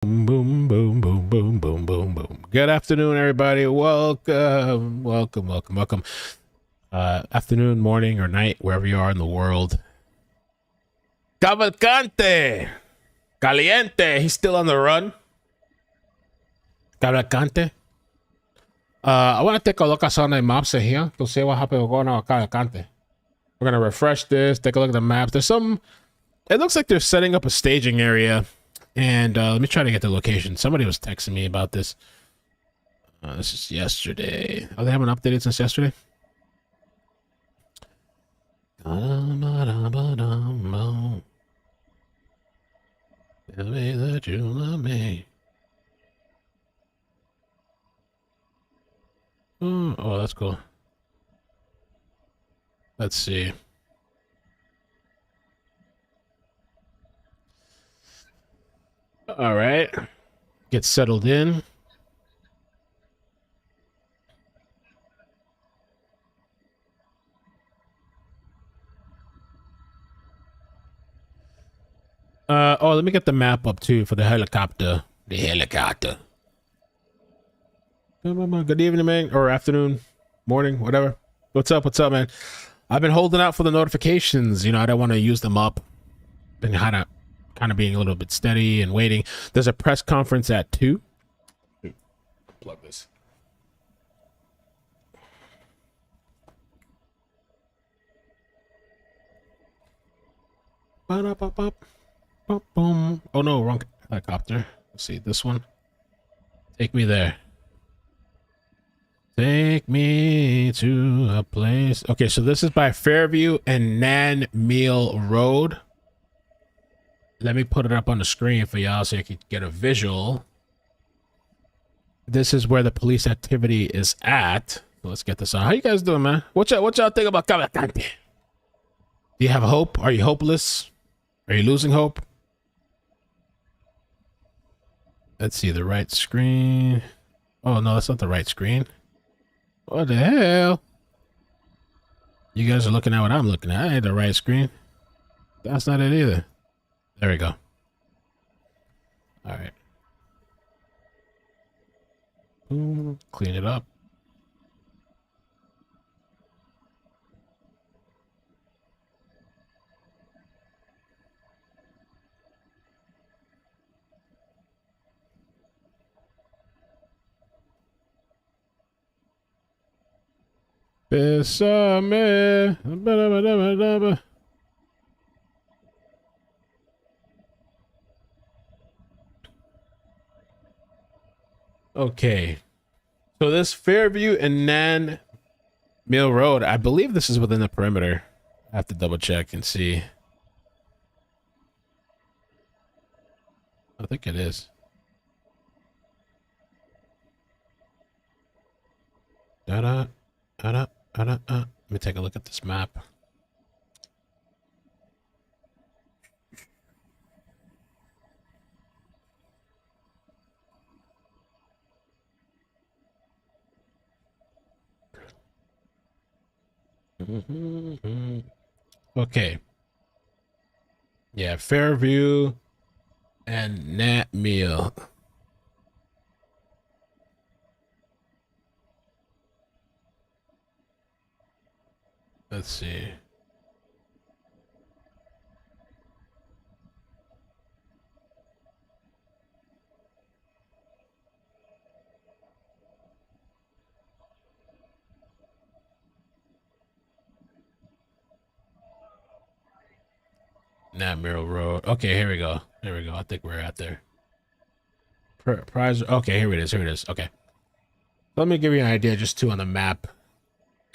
Boom, boom, boom, boom, boom, boom, boom, boom. Good afternoon, everybody. Welcome. Afternoon, morning, or night, wherever you are in the world. Cavalcante! Caliente! He's still on the run. Cavalcante. I want to take a look at some of the maps here to see what happened going on with Cavalcante. We're going to refresh this, take a look at the maps. There's some... It looks like they're setting up a staging area. And let me try to get the location. Somebody was texting me about this. This is yesterday. Oh, they haven't updated since yesterday? Tell me that you love me. Oh, that's cool. Let's see. All right. Get settled in. Oh, let me get the map up too for the helicopter. The helicopter. Good evening, man, or afternoon, morning, whatever. What's up, man? I've been holding out for the notifications. You know, I don't want to use them up. Been kind of being a little bit steady and waiting. There's a press conference at 2. Plug this. Oh no, wrong helicopter. Let's see this one. Take me there. Take me to a place. Okay, so this is by Fairview and MANHUNT Road. Let me put it up on the screen for y'all so you can get a visual. This is where the police activity is at. So let's get this on. How you guys doing, man? What y'all think about Cavalcante? Do you have hope? Are you hopeless? Are you losing hope? Let's see the right screen. Oh no, that's not the right screen. What the hell? You guys are looking at what I'm looking at. I ain't the right screen. That's not it either. There we go. All right. Boom. Clean it up. Bésame. Okay. So this Fairview and MANHUNT Road, I believe this is within the perimeter. I have to double check and see. I think it is. Let me take a look at this map. Okay. Yeah, Fairview and MANHUNT. Let's see. MANHUNT Road. Okay, here we go. Here we go. I think we're at there. Prize. Okay, here it is. Here it is. Okay. Let me give you an idea just too on the map.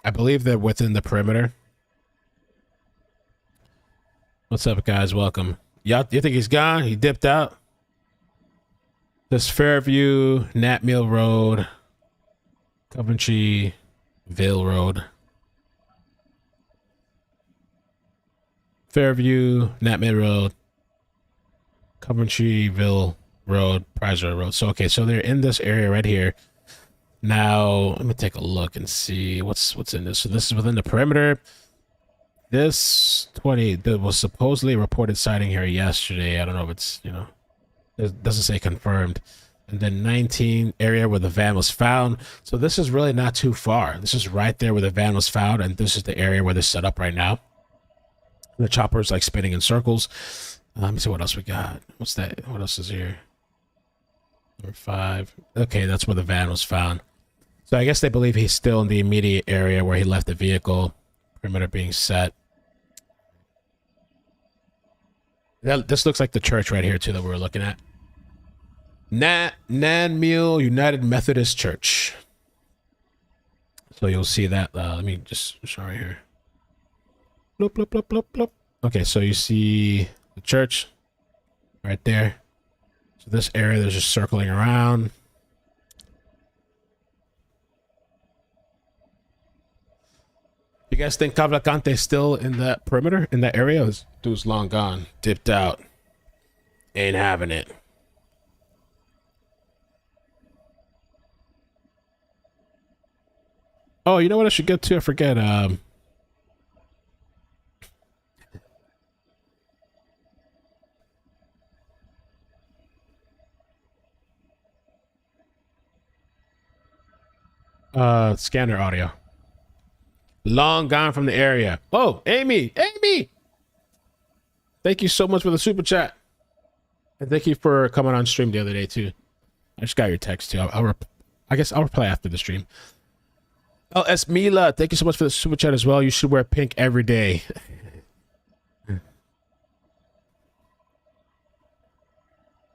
I believe they're within the perimeter. What's up, guys? Welcome. You think he's gone? He dipped out? This Fairview, MANHUNT Road, Coventryville Road. Fairview, MANHUNT Road, Coventryville Road, Prizer Road. So, okay, so they're in this area right here. Now, let me take a look and see what's in this. So this is within the perimeter. This 20 that was supposedly reported sighting here yesterday. I don't know if it's, you know, It doesn't say confirmed. And then 19, area where the van was found. So this is really not too far. This is right there where the van was found, and this is the area where they're set up right now. The chopper's like spinning in circles. Let me see what else we got. What's that? What else is here? Number 5. Okay, that's where the van was found. So I guess they believe he's still in the immediate area where he left the vehicle. Perimeter being set. This looks like the church right here too that we were looking at. MANHUNT United Methodist Church. So you'll see that. Let me just show right here. Bloop, bloop, bloop, bloop, bloop. Okay, so you see the church right there. So this area, there's just circling around. You guys think Cavalcante is still in that perimeter, in that area? This dude's long gone, dipped out, ain't having it. Oh, you know what I should get to? I forget. Scanner audio. Long gone from the area. Oh, Amy! Thank you so much for the super chat. And thank you for coming on stream the other day, too. I just got your text, too. I guess I'll reply after the stream. Oh, Esmila, thank you so much for the super chat as well. You should wear pink every day. All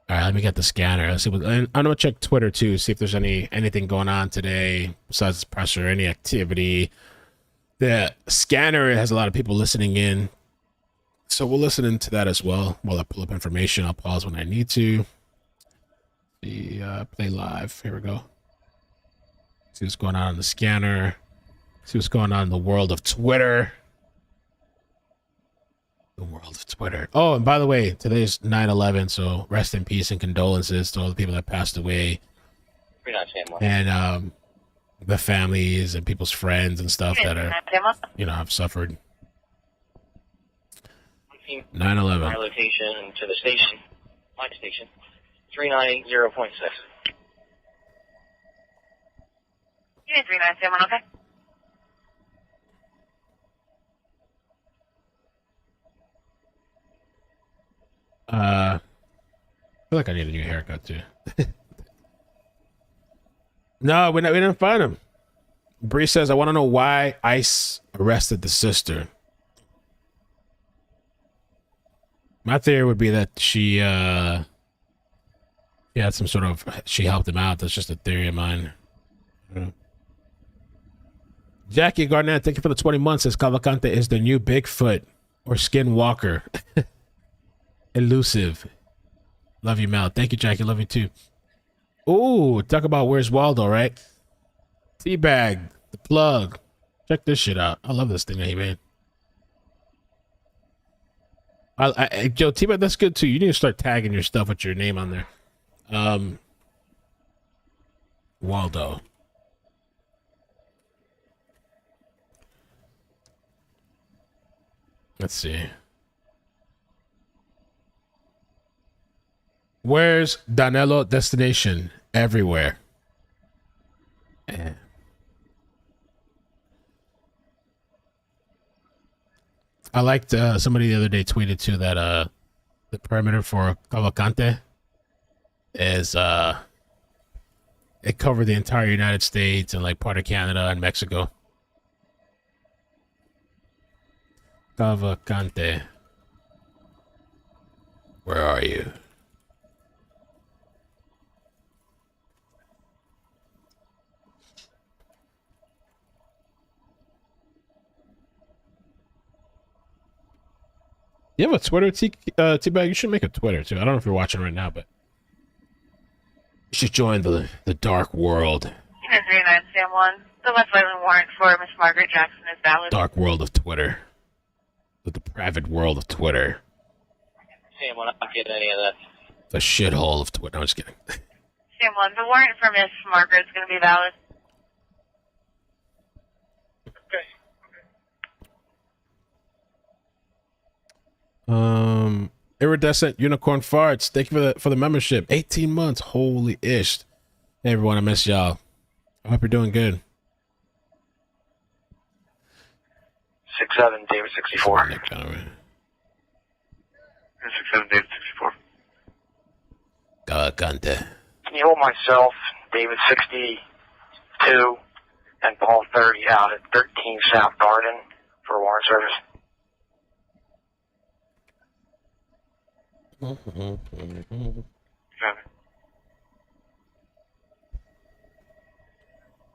right, let me get the scanner. Let's see what, and I'm gonna check Twitter too, see if there's anything going on today besides this pressure, any activity. The scanner has a lot of people listening in, so we'll listen into that as well. While I pull up information, I'll pause when I need to. Play live. Here we go. See what's going on in the scanner. See what's going on in the world of Twitter. The world of Twitter. Oh, and by the way, today's 9/11, so rest in peace and condolences to all the people that passed away. And the families and people's friends and stuff that are, have suffered. 9/11. My location to the station, my station, 390.6. Unit 397, okay? I feel like I need a new haircut too. No, we didn't find him. Bree says, I want to know why ICE arrested the sister. My theory would be that she had some sort of, she helped him out. That's just a theory of mine. Jackie Garnett, thank you for the 20 months. Says Cavalcante is the new Bigfoot or Skinwalker. Elusive. Love you, Mel. Thank you, Jackie. Love you too. Ooh, talk about Where's Waldo, right? Teabag, the plug. Check this shit out. I love this thing that he made. Joe, Teabag, that's good too. You need to start tagging your stuff with your name on there. Waldo. Let's see. Where's Danelo destination? Everywhere. I liked somebody the other day tweeted too that the perimeter for Cavalcante is it covered the entire United States and like part of Canada and Mexico. Cavalcante. Where are you? You have a Twitter, T-Bag? You should make a Twitter, too. I don't know if you're watching right now, but you should join the dark world. Unit 39, Sam 1. The left island warrant for Miss Margaret Jackson is valid. Dark world of Twitter. The depraved world of Twitter. Sam 1, I'm not getting any of that. The shithole of Twitter. No, I'm just kidding. Sam 1, the warrant for Miss Margaret is going to be valid. Iridescent Unicorn Farts. Thank you for the membership. 18 months. Holy ish. Hey everyone, I miss y'all. I hope you're doing good. 6'7", David 64. Nick Connery. 6'7", David 64. Cavalcante. Can you hold myself, David 62, and Paul 30 out at 13 South Garden for warrant service?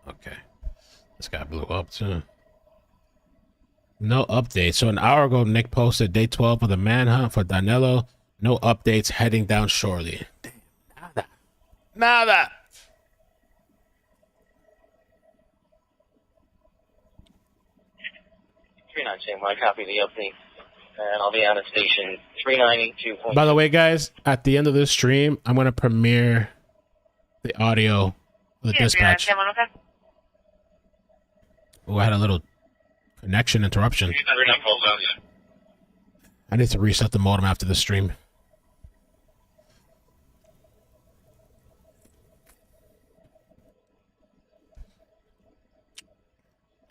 Okay. This guy blew up too. No updates. So an hour ago, Nick posted day 12 of the manhunt for Danelo. No updates, heading down shortly. Damn, nada. 392, I copy the update. And I'll be out at station 3982. By the way, guys, at the end of this stream, I'm going to premiere the audio of the dispatch. Oh, I had a little connection interruption. I need to reset the modem after the stream.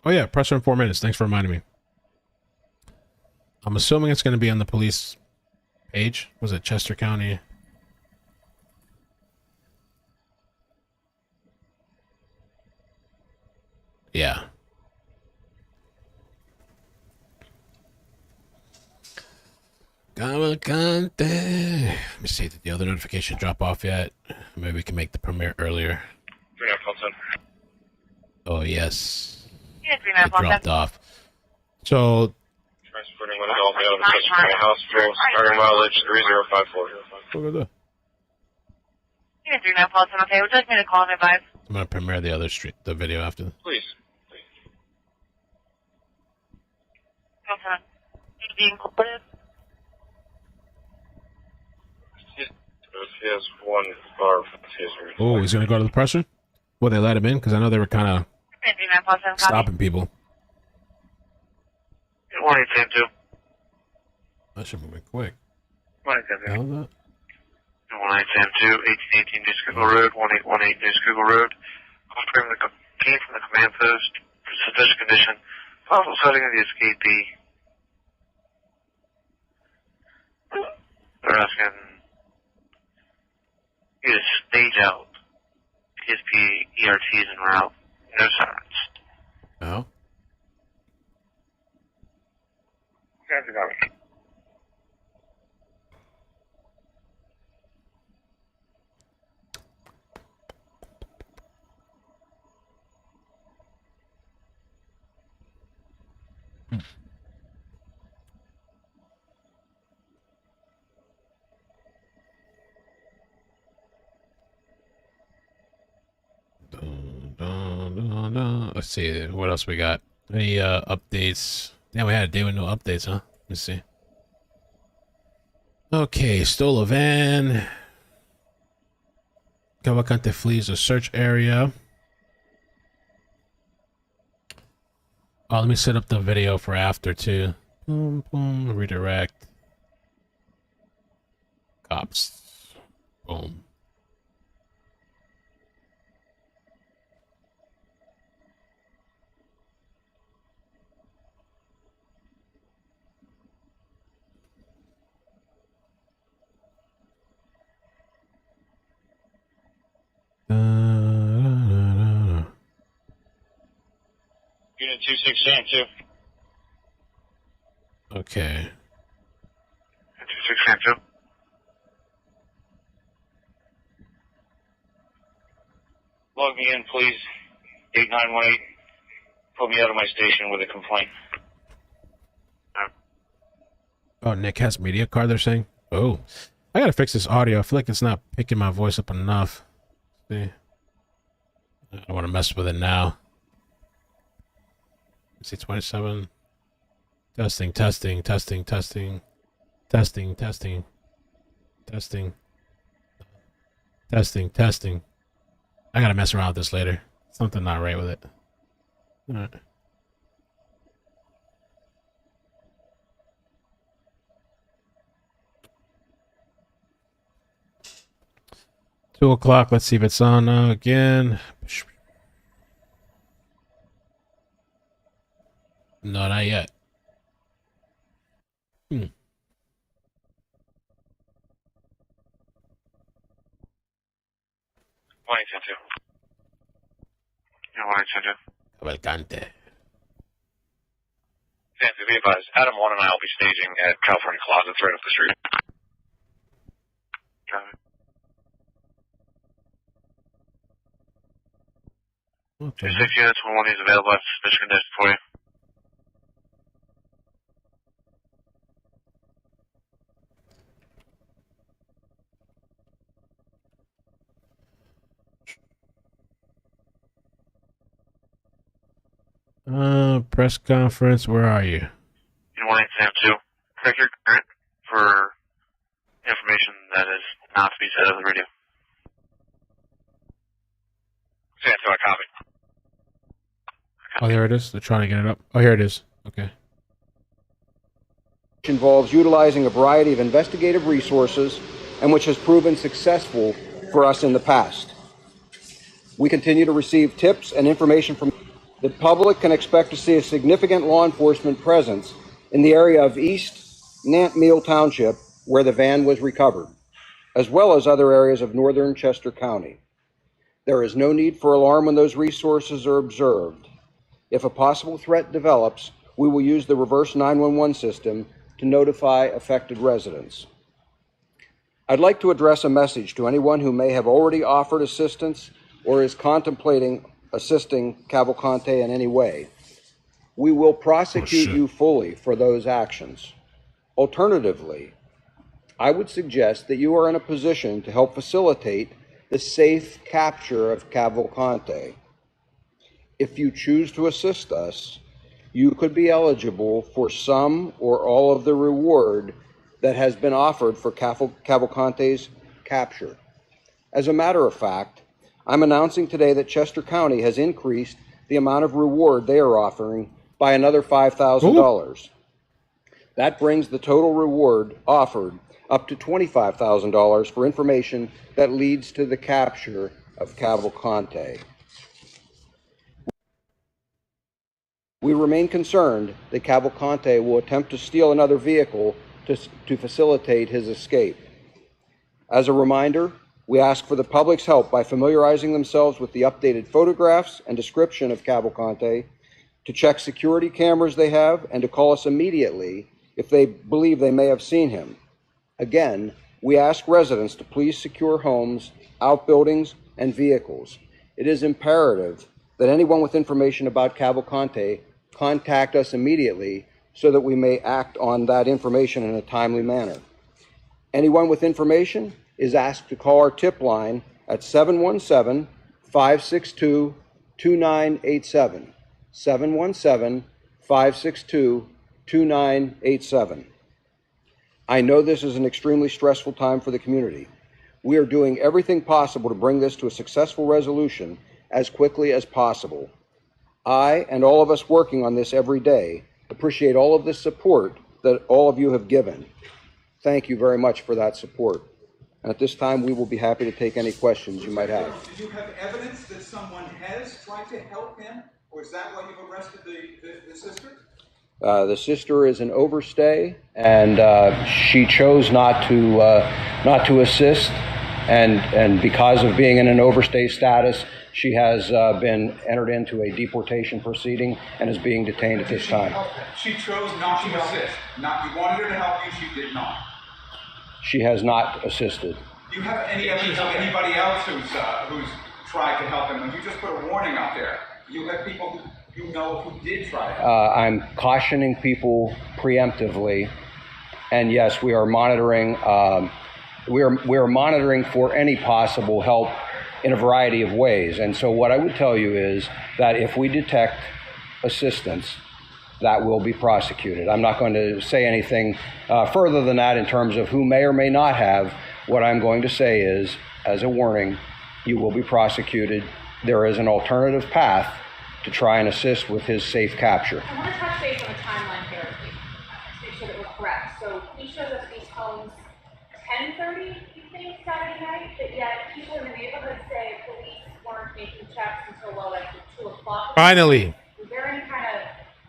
Oh yeah, press for 4 minutes. Thanks for reminding me. I'm assuming it's going to be on the police page. Was it Chester County? Yeah. Cavalcante. Let me see, did the other notification drop off yet? Maybe we can make the premiere earlier. Oh, yes. Yeah, It dropped off. So... Transporting one adult male to Chester County Hospital, starting mileage 3054. Look at that. Yeah, 39 okay. Would you like me to call and advise? I'm going to premiere the video after this. Please. Okay. You being included? He has one bar of history. Oh, he's going to go to the presser? Well, they let him in? Because I know they were kind of 39 stopping people. 1810. That should move quick. 1810. Hell that? 1810, 1818 New Schuylkill Road, 1818 New Schuylkill Road. Came from the command post for suspicious condition. Possible sighting of the escapee. They're asking you to stage out PSP ERTs en route. No sirens. Oh? Guys, got me. Let's see, what else we got? Any updates? Yeah, we had a day with no updates, huh? Let's see. Okay, stole a van. Cavalcante flees the search area. Oh, let me set up the video for after too. Boom, boom, redirect. Cops. Boom. Unit 2632. Okay. 2632. Log me in, please. 8918. Put me out of my station with a complaint. Oh, Nick has media card, they're saying? Oh. I gotta fix this audio. I feel like it's not picking my voice up enough. See? I don't want to mess with it now. Let's see, 27. Testing, testing, testing, testing. Testing, testing. Testing. Testing, testing. I gotta mess around with this later. Something not right with it. Alright. 2 o'clock. Let's see if it's on now again. No, not yet. 1810. Yeah, 1810. Cavalcante. Fancy, be advised. Adam 1 and I will be staging at California Closets right up the street. Got it. Okay. 6 units, 1 is available after suspicion condition for you. Press conference. Where are you? You want Sam 2. Correct your current for information that is not to be said on the radio. Sam 2, I copy. Oh, there it is. They're trying to get it up. Oh, here it is. Okay. Involves utilizing a variety of investigative resources and which has proven successful for us in the past. We continue to receive tips and information from the public can expect to see a significant law enforcement presence in the area of East End.Yes Township where the van was recovered, as well as other areas of northern Chester County. There is no need for alarm when those resources are observed. If a possible threat develops, we will use the reverse 911 system to notify affected residents. I'd like to address a message to anyone who may have already offered assistance or is contemplating assisting Cavalcante in any way. We will prosecute you fully for those actions. Alternatively, I would suggest that you are in a position to help facilitate the safe capture of Cavalcante. If you choose to assist us, you could be eligible for some or all of the reward that has been offered for Cavalcante's capture. As a matter of fact, I'm announcing today that Chester County has increased the amount of reward they are offering by another $5,000. That brings the total reward offered up to $25,000 for information that leads to the capture of Cavalcante. We remain concerned that Cavalcante will attempt to steal another vehicle to facilitate his escape. As a reminder, we ask for the public's help by familiarizing themselves with the updated photographs and description of Cavalcante, to check security cameras they have, and to call us immediately if they believe they may have seen him. Again, we ask residents to please secure homes, outbuildings, and vehicles. It is imperative that anyone with information about Cavalcante contact us immediately so that we may act on that information in a timely manner. Anyone with information is asked to call our tip line at 717-562-2987. 717-562-2987. I know this is an extremely stressful time for the community. We are doing everything possible to bring this to a successful resolution as quickly as possible. I and all of us working on this every day appreciate all of the support that all of you have given. Thank you very much for that support. And at this time, we will be happy to take any questions you might have. Do you have evidence that someone has tried to help him, or is that why you've arrested the sister? The sister is an overstay, and she chose not to assist. And because of being in an overstay status, she has been entered into a deportation proceeding and is being detained at this time. She chose not to assist. Not you wanted her to help you, she did not. She has not assisted. Do you have any evidence of anybody else who's tried to help him? If you just put a warning out there, you have people who you know who did try to help. I'm cautioning people preemptively, and yes, we are monitoring. We are monitoring for any possible help in a variety of ways. And so what I would tell you is that if we detect assistance, that will be prosecuted. I'm not going to say anything further than that in terms of who may or may not have. What I'm going to say is, as a warning, you will be prosecuted. There is an alternative path to try and assist with his safe capture. I want to touch base on the timeline here to make sure that we're correct. So he shows up at these homes 10:30, you think? Saturday night, but yet people in the neighborhood say police weren't making checks until well after 2 o'clock. Finally. Was there any kind of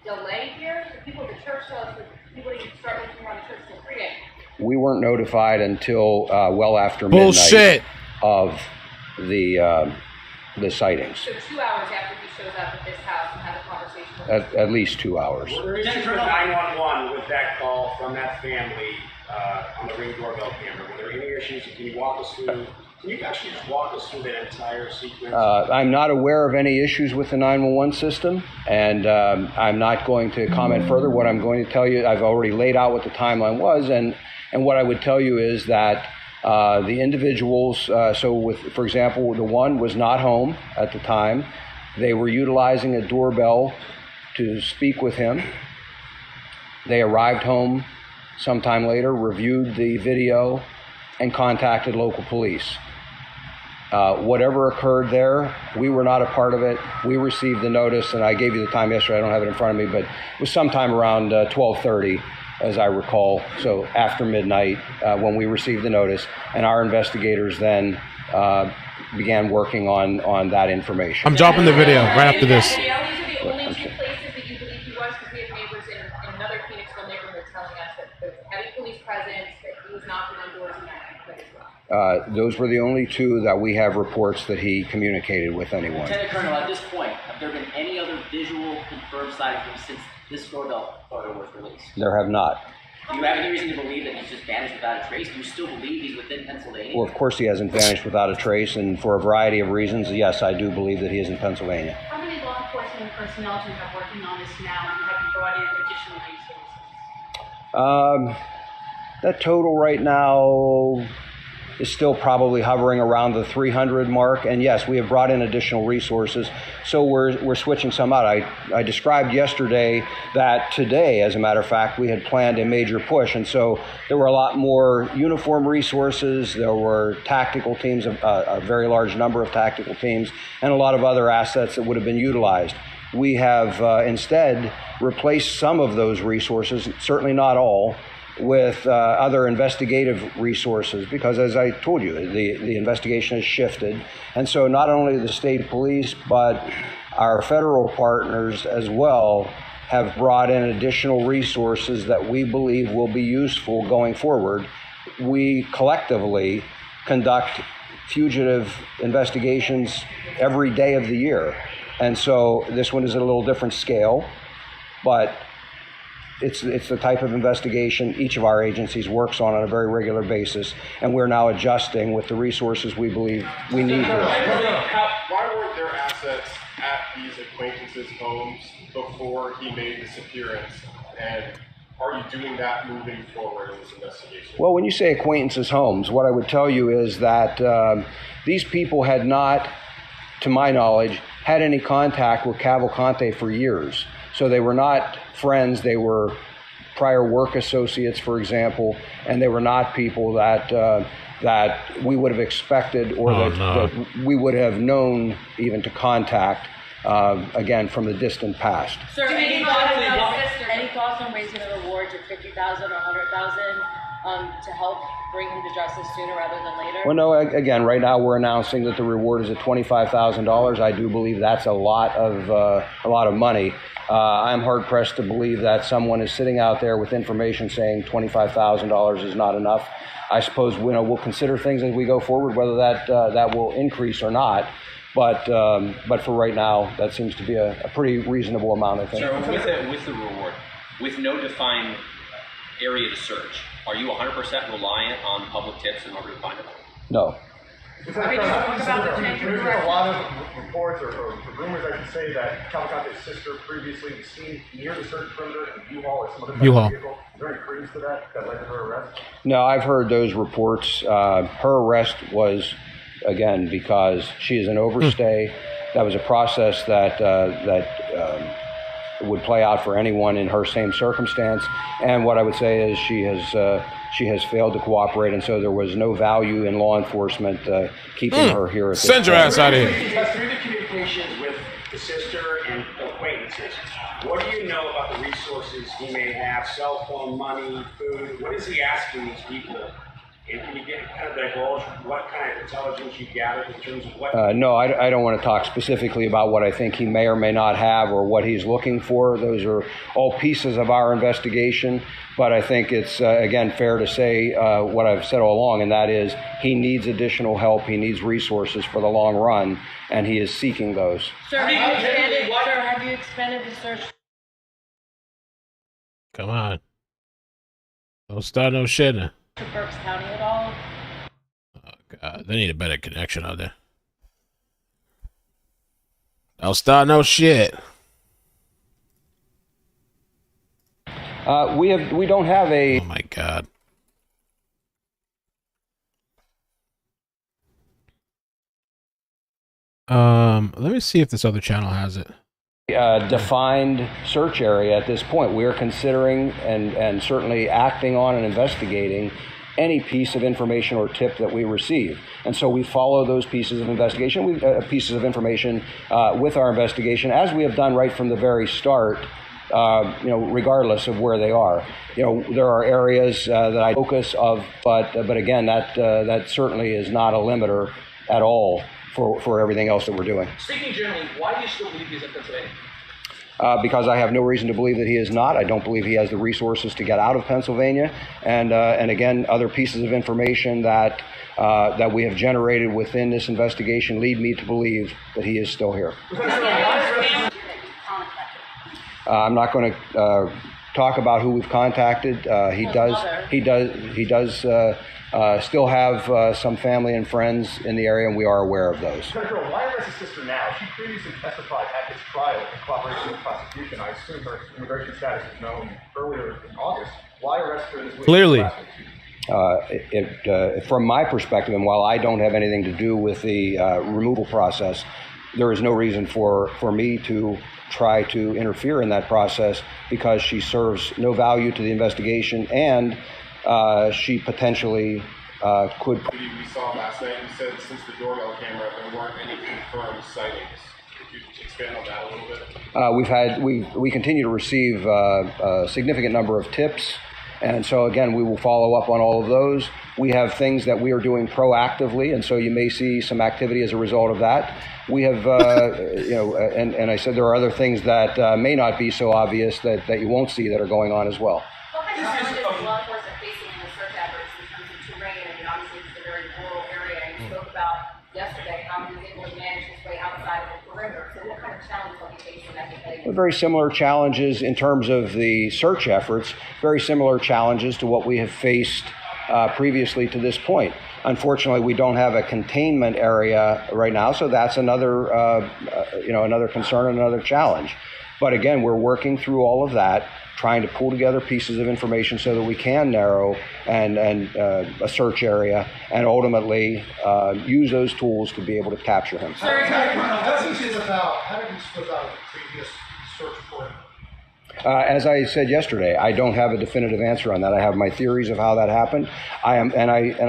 delay here? The people at the church tell us that people didn't start looking around the church till 3 a.m. We weren't notified until well after Bullshit. midnight of the sightings. So 2 hours after he shows up at this house and has a conversation with At least 2 hours. Were there issues with 911 with that call from that family on the Ring doorbell camera? Were there any issues? Can you walk us through? Can you actually just walk us through that entire sequence? I'm not aware of any issues with the 911 system, and I'm not going to comment further. What I'm going to tell you, I've already laid out what the timeline was, and what I would tell you is that the individuals, for example, the one was not home at the time. They were utilizing a doorbell to speak with him. They arrived home sometime later, reviewed the video, and contacted local police. Whatever occurred there, we were not a part of it. We received the notice, and I gave you the time yesterday. I don't have it in front of me, but it was sometime around 12:30, as I recall, so after midnight when we received the notice, and our investigators then began working on that information. I'm dropping the video right after this. Danielle, these are the only two places that you believe he was, because we have neighbors in another Phoenixville neighborhood telling us that there's heavy police presence, that he was knocking on doors in that neighborhood as well. Those were the only two that we have reports that he communicated with anyone. Lieutenant Colonel, at this point, have there been any other visual confirmed sightings from since this doorbell photo was released? There have not. Do you have any reason to believe that he's just vanished without a trace? Do you still believe he's within Pennsylvania? Well, of course he hasn't vanished without a trace, and for a variety of reasons, yes, I do believe that he is in Pennsylvania. How many law enforcement personnel do you have working on this now, and have you brought in additional resources? That total right now is still probably hovering around the 300 mark. And yes, we have brought in additional resources, so we're switching some out. I described yesterday that today, as a matter of fact, we had planned a major push, and so there were a lot more uniform resources, there were tactical teams, a very large number of tactical teams, and a lot of other assets that would have been utilized. We have instead replaced some of those resources, certainly not all, with other investigative resources, because as I told you, the investigation has shifted. And so not only the state police, but our federal partners as well have brought in additional resources that we believe will be useful going forward. We collectively conduct fugitive investigations every day of the year. And so this one is at a little different scale, but it's the type of investigation each of our agencies works on a very regular basis, and we're now adjusting with the resources we believe we need. Why weren't there assets at these acquaintances' homes before he made this appearance? And are you doing that moving forward in this investigation? Well, when you say acquaintances' homes, what I would tell you is that these people had not, to my knowledge, had any contact with Cavalcante for years. So they were not friends, they were prior work associates, for example, and they were not people that we would have expected or that we would have known even to contact, again, from the distant past. Sir, any thoughts on raising the rewards of $50,000 or $100,000 to help bring him to justice sooner rather than later? Well, no, again, right now we're announcing that the reward is at $25,000. I do believe that's a lot of money. I'm hard-pressed to believe that someone is sitting out there with information saying $25,000 is not enough. I suppose we'll consider things as we go forward, whether that will increase or not. But for right now, that seems to be a pretty reasonable amount, I think. Sir, with the reward, with no defined area to search, are you 100% reliant on public tips in order to find it? No. There's a lot of reports or rumors, I should say, that Cavalcante's sister previously was seen near the search perimeter in U-Haul or some other vehicle. Is there any credence to that led to her arrest? No, I've heard those reports. Her arrest was, again, because she is an overstay. That was a process that would play out for anyone in her same circumstance. And what I would say is she has failed to cooperate, and so there was no value in law enforcement keeping her here. At Send your ass out of here. Through the communications with the sister and acquaintances, what do you know about the resources he may have? Cell phone, money, food. What is he asking these people And can you get kind of divulge what kind of intelligence you gathered in terms of what? No, I don't want to talk specifically about what I think he may or may not have or what he's looking for. Those are all pieces of our investigation. But I think it's, again, fair to say what I've said all along, and that is he needs additional help. He needs resources for the long run, and he is seeking those. Sir, have you expanded the search? Come on. Don't start no shit. To Berks County at all? Oh, God. They need a better connection out there. Don't start no shit. We don't have a... Oh, my God. Let me see if this other channel has it. Defined search area at this point. We are considering and certainly acting on and investigating any piece of information or tip that we receive. And so we follow those pieces of investigation, pieces of information with our investigation, as we have done right from the very start, regardless of where they are. There are areas that I focus of, but again, that certainly is not a limiter at all for everything else that we're doing. Speaking generally, why do you still believe he's in Pennsylvania? Because I have no reason to believe that he is not. I don't believe he has the resources to get out of Pennsylvania. And again, other pieces of information that we have generated within this investigation lead me to believe that he is still here. I'm not going to talk about who we've contacted. He does still have some family and friends in the area, and we are aware of those. Senator, why arrest his sister now? She previously testified at his trial in cooperation with the prosecution. I assume her immigration status was known earlier in August. Why arrest her this week? Clearly. From my perspective, and while I don't have anything to do with the removal process, there is no reason for me to try to interfere in that process because she serves no value to the investigation and she potentially could. We saw last night, you said since the doorbell camera, there weren't any confirmed sightings. Could you expand on that a little bit? We continue to receive a significant number of tips. And so, again, we will follow up on all of those. We have things that we are doing proactively, and so you may see some activity as a result of that. We have, and I said there are other things that may not be so obvious that you won't see that are going on as well. What kind of challenges is law enforcement facing in the search efforts in terms of terrain? I mean, obviously it's a very rural area, and you spoke about yesterday how he was able to manage his way outside of the perimeter. So what kind of challenges are you facing that day? Very similar challenges in terms of the search efforts, very similar challenges to what we have faced previously to this point. Unfortunately, we don't have a containment area right now, so that's another, another concern and another challenge. But again, we're working through all of that, trying to pull together pieces of information so that we can narrow and a search area and ultimately use those tools to be able to capture him. How did you slip out of the previous search report? As I said yesterday, I don't have a definitive answer on that. I have my theories of how that happened. I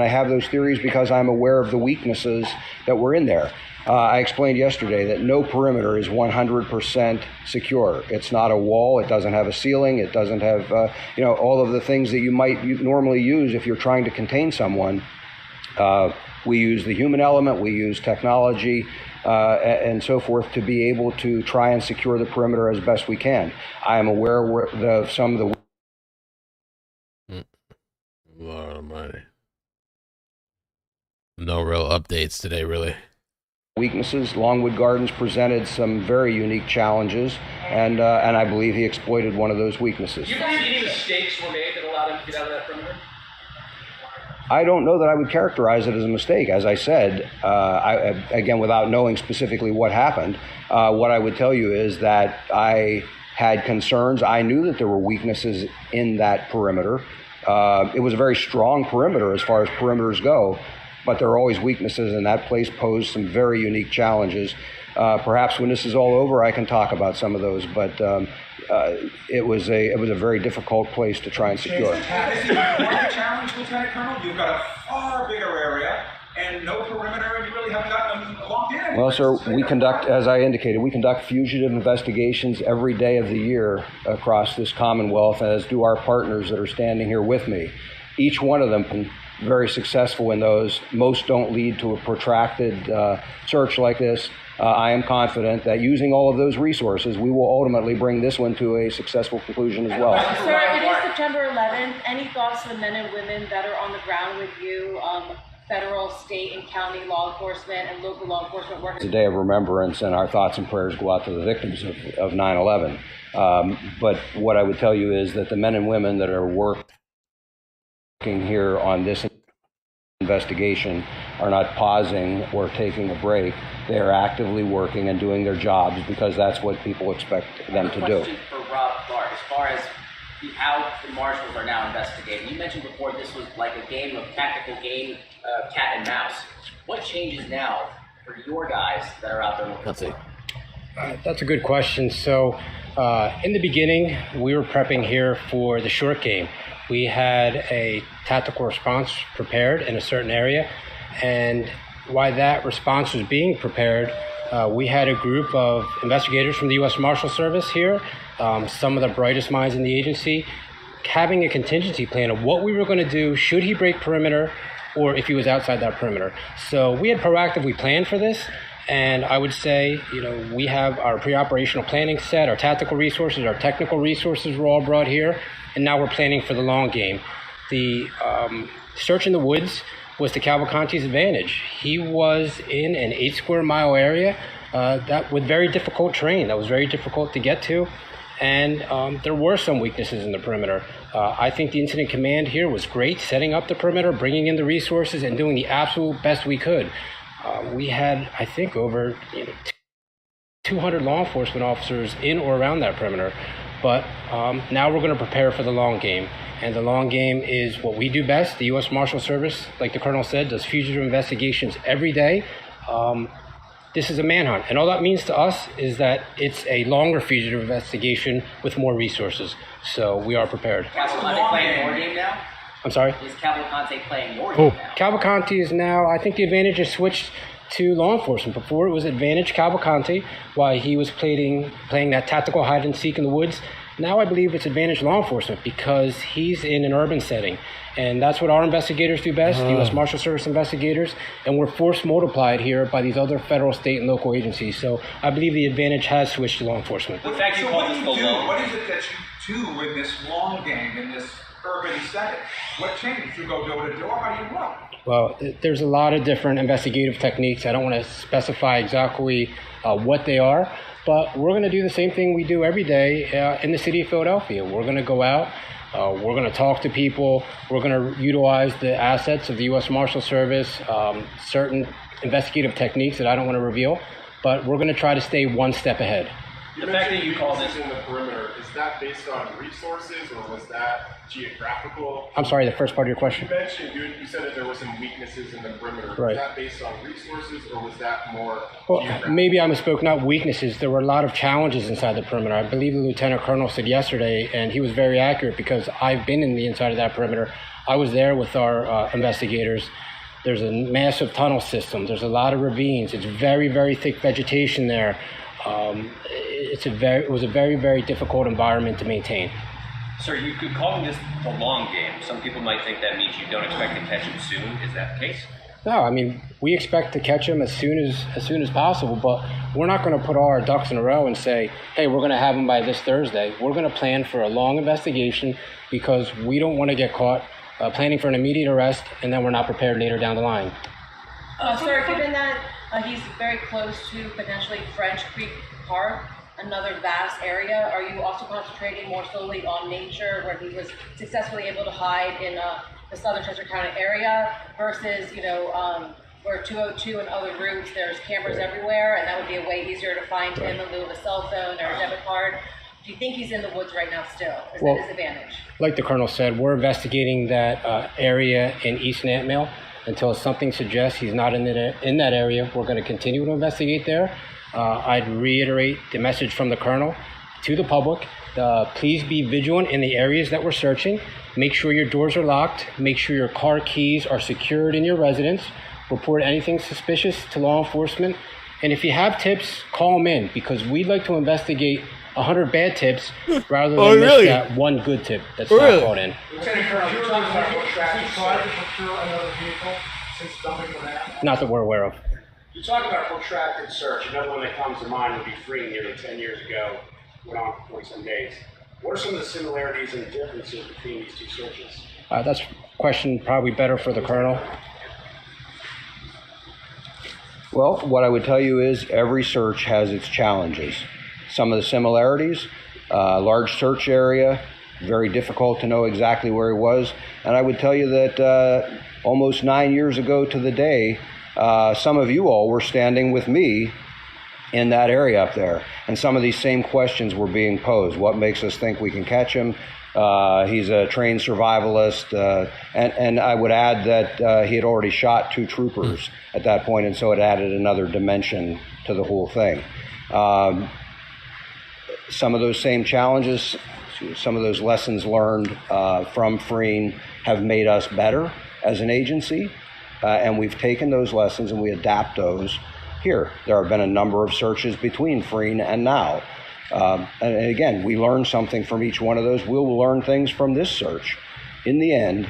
have those theories because I'm aware of the weaknesses that were in there. I explained yesterday that no perimeter is 100% secure. It's not a wall. It doesn't have a ceiling. It doesn't have, all of the things that you might normally use if you're trying to contain someone. We use the human element. We use technology and so forth to be able to try and secure the perimeter as best we can. I am aware of some of the... Lord almighty. No real updates today, really. Weaknesses. Longwood Gardens presented some very unique challenges, and I believe he exploited one of those weaknesses. Do you believe any mistakes were made that allowed him to get out of that perimeter? I don't know that I would characterize it as a mistake. As I said, again, without knowing specifically what happened, what I would tell you is that I had concerns. I knew that there were weaknesses in that perimeter. It was a very strong perimeter as far as perimeters go, but there are always weaknesses, and that place posed some very unique challenges. Perhaps when this is all over, I can talk about some of those, but it was a very difficult place to try and secure. Challenge, Lieutenant Colonel. You've got a far bigger area and no perimeter, and you really haven't gotten them locked in. Well, sir, we conduct, as I indicated, we conduct fugitive investigations every day of the year across this Commonwealth, as do our partners that are standing here with me. Each one of them very successful in those. Most don't lead to a protracted search like this. I am confident that using all of those resources, we will ultimately bring this one to a successful conclusion as well. Sir, it is September 11th. Any thoughts to the men and women that are on the ground with you, federal, state, and county law enforcement and local law enforcement workers? It's a day of remembrance, and our thoughts and prayers go out to the victims of 9/11. But what I would tell you is that the men and women that are working here on this investigation are not pausing or taking a break. They are actively working and doing their jobs because that's what people expect them to do. Question for Rob Clark, as far as how the marshals are now investigating. You mentioned before this was like a game of tactical game, cat and mouse. What changes now for your guys that are out there looking? Let's see. That's a good question. So in the beginning, we were prepping here for the short game. We had a tactical response prepared in a certain area, and while that response was being prepared, we had a group of investigators from the U.S. Marshal Service here, some of the brightest minds in the agency, having a contingency plan of what we were going to do should he break perimeter or if he was outside that perimeter. So we had proactively planned for this. And I would say, we have our pre-operational planning set, our tactical resources, our technical resources were all brought here, and now we're planning for the long game. The search in the woods was to Cavalcante's advantage. He was in an 8 square mile area that with very difficult terrain, that was very difficult to get to, and there were some weaknesses in the perimeter. I think the incident command here was great, setting up the perimeter, bringing in the resources, and doing the absolute best we could. We had, I think, over 200 law enforcement officers in or around that perimeter. But now we're going to prepare for the long game. And the long game is what we do best. The U.S. Marshal Service, like the Colonel said, does fugitive investigations every day. This is a manhunt. And all that means to us is that it's a longer fugitive investigation with more resources. So we are prepared. Cavalcante playing your game now? I'm sorry? Is Cavalcante playing your game now? Cavalcante is now, I think the advantage has switched to law enforcement. Before it was advantage Cavalcante while he was playing that tactical hide and seek in the woods. Now I believe it's advantage law enforcement because he's in an urban setting. And that's what our investigators do best, the U.S. Marshal Service investigators. And we're force multiplied here by these other federal, state, and local agencies. So I believe the advantage has switched to law enforcement. So what do you do? What is it that you do in this long game, in this urban setting? What changes? You go door to door? How do you work? Well, there's a lot of different investigative techniques. I don't want to specify exactly what they are, but we're going to do the same thing we do every day in the city of Philadelphia. We're going to go out, we're going to talk to people, we're going to utilize the assets of the U.S. Marshal Service, certain investigative techniques that I don't want to reveal, but we're going to try to stay one step ahead. The fact that you call this in the perimeter, is that based on resources or was that geographical? I'm sorry, the first part of your question? You mentioned, you said that there were some weaknesses in the perimeter. Right. Was that based on resources or was that more geographical? Maybe I misspoke, not weaknesses. There were a lot of challenges inside the perimeter. I believe the Lieutenant Colonel said yesterday, and he was very accurate because I've been in the inside of that perimeter. I was there with our investigators. There's a massive tunnel system. There's a lot of ravines. It's very, very thick vegetation there. It was a very, very difficult environment to maintain. Sir, you could call this the long game. Some people might think that means you don't expect to catch him soon. Is that the case? No, I mean, we expect to catch him as soon as possible, but we're not going to put all our ducks in a row and say, hey, we're going to have him by this Thursday. We're going to plan for a long investigation because we don't want to get caught planning for an immediate arrest and then we're not prepared later down the line. Sir, given that he's very close to potentially French Creek Park, another vast area, are you also concentrating more solely on nature where he was successfully able to hide in the southern Chester County area versus, where 202 and other routes, there's cameras everywhere and that would be a way easier to find him in lieu of a cell phone or a debit card? Do you think he's in the woods right now still? Is that his advantage? Like the Colonel said, we're investigating that area in East End.Yes. Until something suggests he's not in that area, we're going to continue to investigate there. I'd reiterate the message from the Colonel to the public. Please be vigilant in the areas that we're searching. Make sure your doors are locked. Make sure your car keys are secured in your residence. Report anything suspicious to law enforcement. And if you have tips, call them in because we'd like to investigate 100 bad tips rather than miss that one good tip that's not called in. Lieutenant Colonel, you're talking about Has he tried to procure another vehicle since dumping the map? Not that we're aware of. You talk about a protracted search. Another one that comes to mind would be Free nearly 10 years ago, went on for 40 some days. What are some of the similarities and differences between these two searches? That's a question probably better for the Colonel. Well, what I would tell you is every search has its challenges. Some of the similarities, large search area, very difficult to know exactly where he was. And I would tell you that almost 9 years ago to the day, some of you all were standing with me in that area up there. And some of these same questions were being posed. What makes us think we can catch him? He's a trained survivalist. And I would add that he had already shot 2 troopers at that point, and so it added another dimension to the whole thing. Some of those same challenges, some of those lessons learned from Freen have made us better as an agency, and we've taken those lessons and we adapt those here. There have been a number of searches between Freen and now. And again, we learn something from each one of those. We'll learn things from this search. In the end,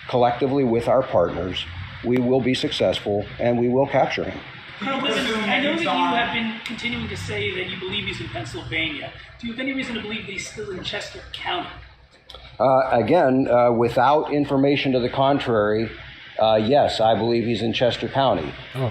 collectively with our partners, we will be successful and we will capture him. Colonel Whitman, I know that you have been continuing to say that you believe he's in Pennsylvania. Do you have any reason to believe that he's still in Chester County? Again, without information to the contrary, yes, I believe he's in Chester County. Oh.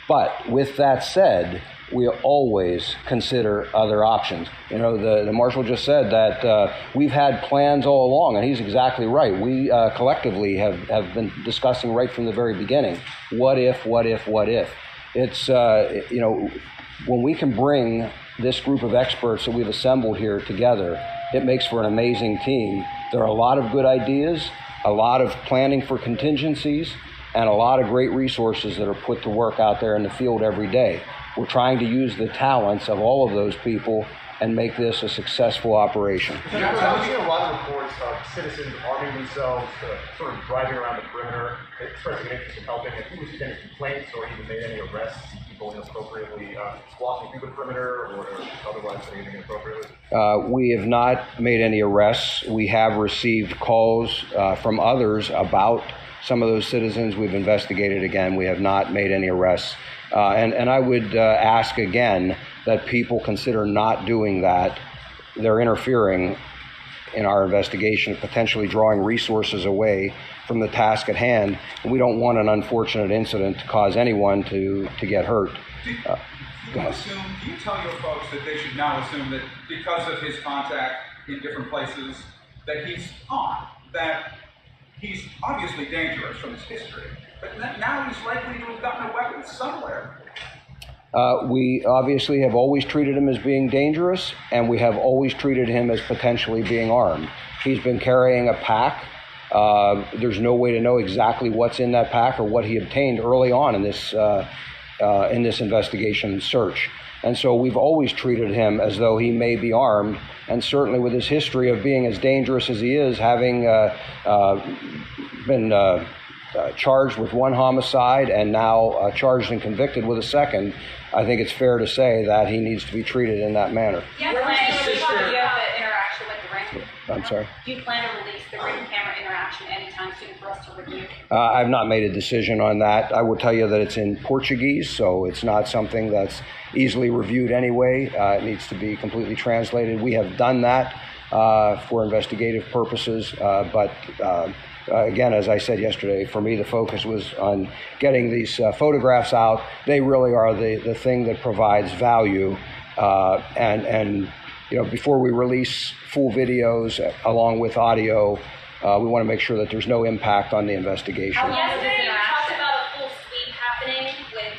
But with that said, we always consider other options. You know, the Marshal just said that we've had plans all along, and he's exactly right. We collectively have been discussing right from the very beginning, what if, what if, what if. It's, you know, when we can bring this group of experts that we've assembled here together, it makes for an amazing team. There are a lot of good ideas, a lot of planning for contingencies, and a lot of great resources that are put to work out there in the field every day. We're trying to use the talents of all of those people and make this a successful operation. I've seen a lot of reports of citizens arming themselves, sort of driving around the perimeter, expressing an interest in helping. Have you received any complaints or even made any arrests of people inappropriately walking through the perimeter or otherwise anything inappropriately? We have not made any arrests. We have received calls from others about some of those citizens. We've investigated again. We have not made any arrests. And I would ask again that people consider not doing that. They're interfering in our investigation, potentially drawing resources away from the task at hand. And we don't want an unfortunate incident to cause anyone to get hurt. Do you tell your folks that they should now assume that because of his contact in different places, that he's on, that he's obviously dangerous from his history, but now he's likely to have gotten a weapon somewhere? We obviously have always treated him as being dangerous, and we have always treated him as potentially being armed. He's been carrying a pack. There's no way to know exactly what's in that pack or what he obtained early on in this investigation search. And so we've always treated him as though he may be armed, and certainly with his history of being as dangerous as he is, having been charged with 1 homicide and now charged and convicted with a 2nd, I think it's fair to say that he needs to be treated in that manner. Do you plan to release the interaction with the ring? I'm sorry? Do you plan to release the ring camera interaction anytime soon for us to review? I've not made a decision on that. I will tell you that it's in Portuguese, so it's not something that's easily reviewed anyway. It needs to be completely translated. We have done that for investigative purposes, but again, as I said yesterday, for me the focus was on getting these photographs out. They really are the thing that provides value, and you know, before we release full videos along with audio, we want to make sure that there's no impact on the investigation. Yesterday you talked about a full sweep happening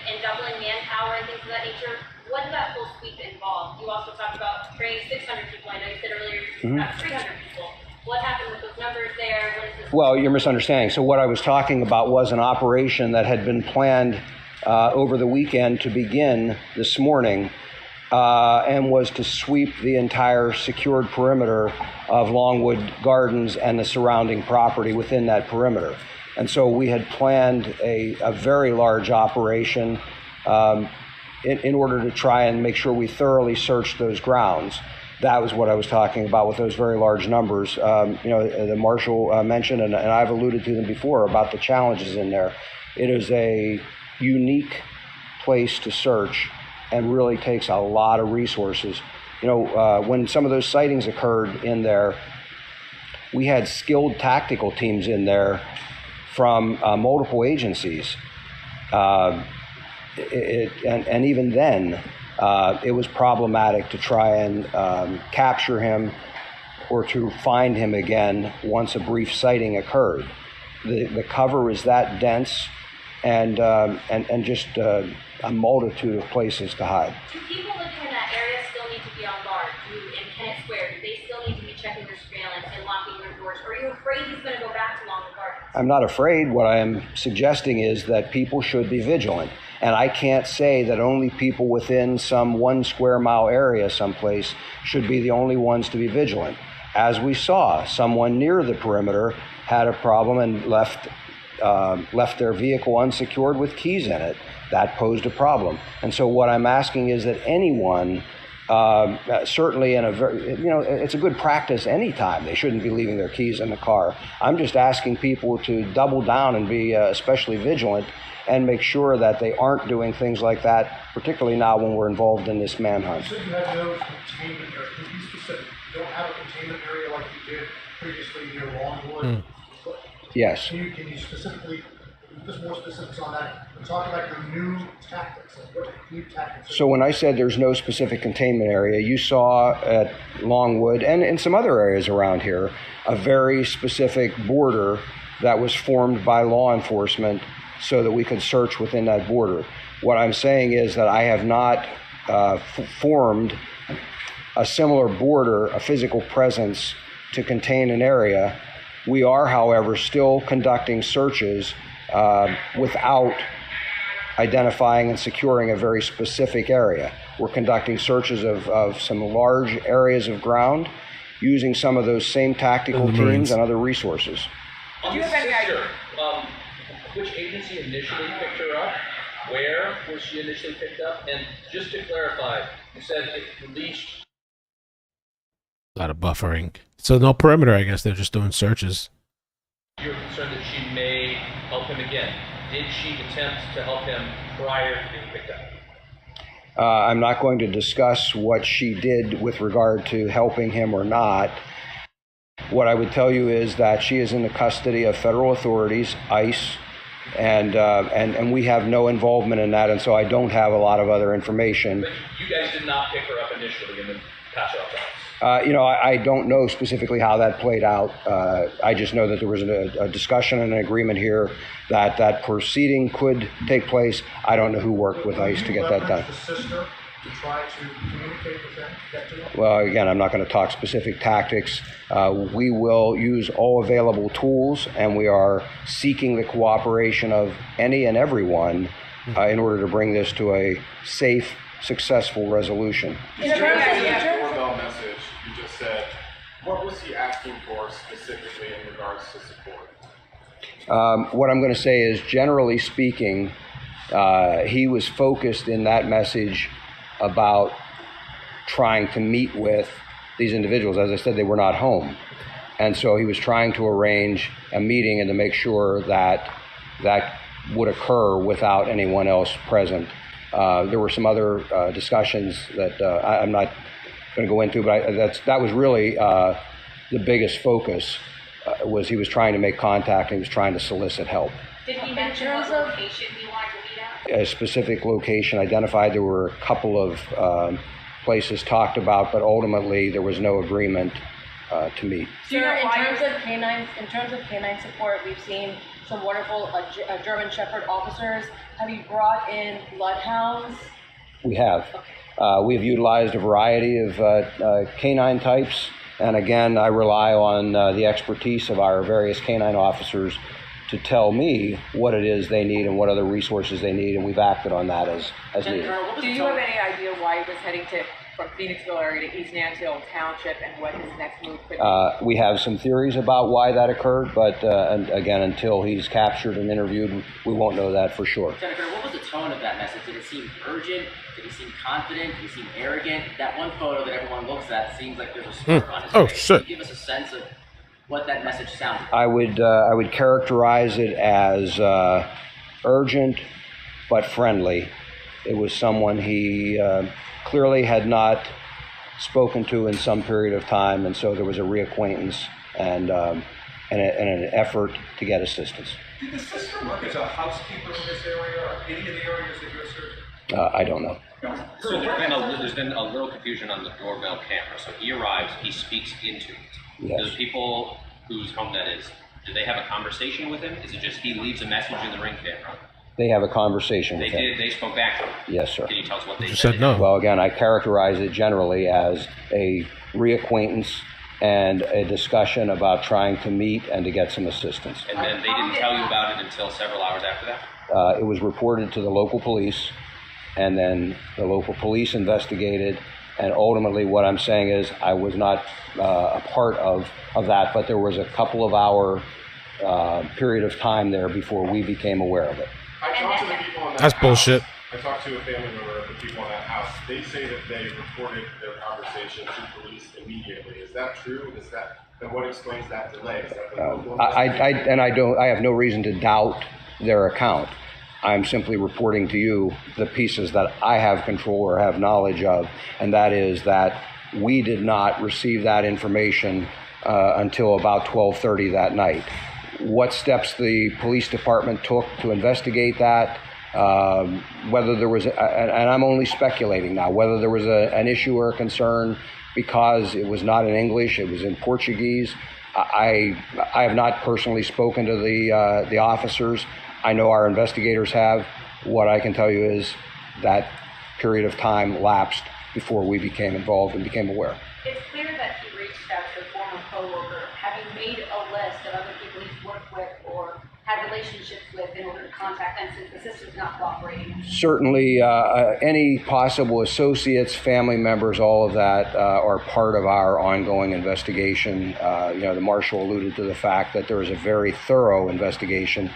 and doubling manpower and things of that nature. What did that full sweep involve? You also talked about training 600 people. I know you said earlier about 300 people. What happened with those numbers there? What is this? Well, you're misunderstanding. So what I was talking about was an operation that had been planned over the weekend to begin this morning, and was to sweep the entire secured perimeter of Longwood Gardens and the surrounding property within that perimeter. And so we had planned a very large operation in order to try and make sure we thoroughly searched those grounds. that was what I was talking about with those very large numbers. The marshal mentioned, and I've alluded to them before, about the challenges in there. It is a unique place to search and really takes a lot of resources. When some of those sightings occurred in there, we had skilled tactical teams in there from multiple agencies. And even then, it was problematic to try and capture him or to find him again once a brief sighting occurred. The cover is that dense, and just a multitude of places to hide. Do people living in that area still need to be on guard? In Kennett Square, do they still need to be checking their surveillance and locking their doors? Or are you afraid he's going to go back to Lawn Gardens? I'm not afraid. What I am suggesting is that people should be vigilant. And I can't say that only people within some 1 square mile area someplace should be the only ones to be vigilant. As we saw, someone near the perimeter had a problem and left their vehicle unsecured with keys in it. That posed a problem. And so what I'm asking is that anyone, certainly it's a good practice anytime. They shouldn't be leaving their keys in the car. I'm just asking people to double down and be especially vigilant and make sure that they aren't doing things like that, particularly now when we're involved in this manhunt. You said you had no containment area. Can you be specific? You don't have a containment area like you did previously near Longwood? Yes. Can you specifically, just more specifics on that, and talk about your new tactics? Like what new tactics? So when I said there's no specific containment area, you saw at Longwood and in some other areas around here, a very specific border that was formed by law enforcement so that we could search within that border. What I'm saying is that I have not formed a similar border, a physical presence to contain an area. We are, however, still conducting searches without identifying and securing a very specific area. We're conducting searches of some large areas of ground using some of those same tactical teams and other resources. On the sister, which agency initially picked her up? Where was she initially picked up? And just to clarify, you said it released. A lot of buffering. So no perimeter, I guess. They're just doing searches. You're concerned that she may help him again. Did she attempt to help him prior to being picked up? I'm not going to discuss what she did with regard to helping him or not. What I would tell you is that she is in the custody of federal authorities, ICE, and we have no involvement in that, and so I don't have a lot of other information. But you guys did not pick her up initially and then pass her off to ICE? I don't know specifically how that played out. I just know that there was a discussion and an agreement here that proceeding could take place. I don't know who worked with ICE to get that done. The sister to try to communicate with them, get to them? Well, again, I'm not going to talk specific tactics. We will use all available tools, and we are seeking the cooperation of any and everyone in order to bring this to a safe, successful resolution. In the doorbell message you just said, what was he asking for specifically in regards to support? What I'm going to say is, generally speaking, he was focused in that message about trying to meet with these individuals. As I said, they were not home. And so he was trying to arrange a meeting and to make sure that that would occur without anyone else present. There were some other discussions that I'm not going to go into, but that was really the biggest focus, was he was trying to make contact and he was trying to solicit help. Did he mention what location he wanted to meet at? A specific location identified. There were a couple of places talked about, but ultimately there was no agreement to meet. Sir, in terms of canine support, we've seen some wonderful German Shepherd officers. Have you brought in bloodhounds? We have. We have utilized a variety of canine types, and again, I rely on the expertise of our various canine officers to tell me what it is they need and what other resources they need, and we've acted on that as needed. Do you have any idea why he was heading from Phoenixville area to East Nantill Township and what his next move could be? We have some theories about why that occurred, but and again, until he's captured and interviewed, we won't know that for sure. Senator, what was the tone of that message? Did it seem urgent? Did he seem confident? Did he seem arrogant? That one photo that everyone looks at seems like there's a smirk on his face. Oh, shit. Can you give us a sense of what that message sounded like? I would characterize it as urgent but friendly. It was someone he clearly had not spoken to in some period of time, and so there was a reacquaintance and an effort to get assistance. Did the sister work as a housekeeper in this area or any of the areas that you're searching? I don't know. So there's been a little confusion on the doorbell camera. So he arrives, he speaks into it. Yes. Do the people whose home that is, do they have a conversation with him? Is it just he leaves a message in the Ring camera? They have a conversation with him. They spoke back to him? Yes, sir. Can you tell us what they said? No. Well, again, I characterize it generally as a reacquaintance and a discussion about trying to meet and to get some assistance. And then they didn't tell you about it until several hours after that? It was reported to the local police, and then the local police investigated, and ultimately what I'm saying is I was not a part of that, but there was a couple of hour period of time there before we became aware of it. I talked to the people on that That's house. bullshit. I talked to a family member of the people in that house. They say that they reported their conversation to police immediately. Is that true? And what explains that delay? Is that the local I have no reason to doubt their account. I'm simply reporting to you the pieces that I have control or have knowledge of, and that is that we did not receive that information until about 12:30 that night. What steps the police department took to investigate that, whether there was, and I'm only speculating now, whether there was an issue or a concern because it was not in English, it was in Portuguese. I have not personally spoken to the officers. I know our investigators have. What I can tell you is that period of time lapsed before we became involved and became aware. It's clear that he reached out to a former coworker, having made a list of other people he's worked with or had relationships with in order to contact them since the sister's not cooperating. Certainly, any possible associates, family members, all of that are part of our ongoing investigation. The marshal alluded to the fact that there is a very thorough investigation.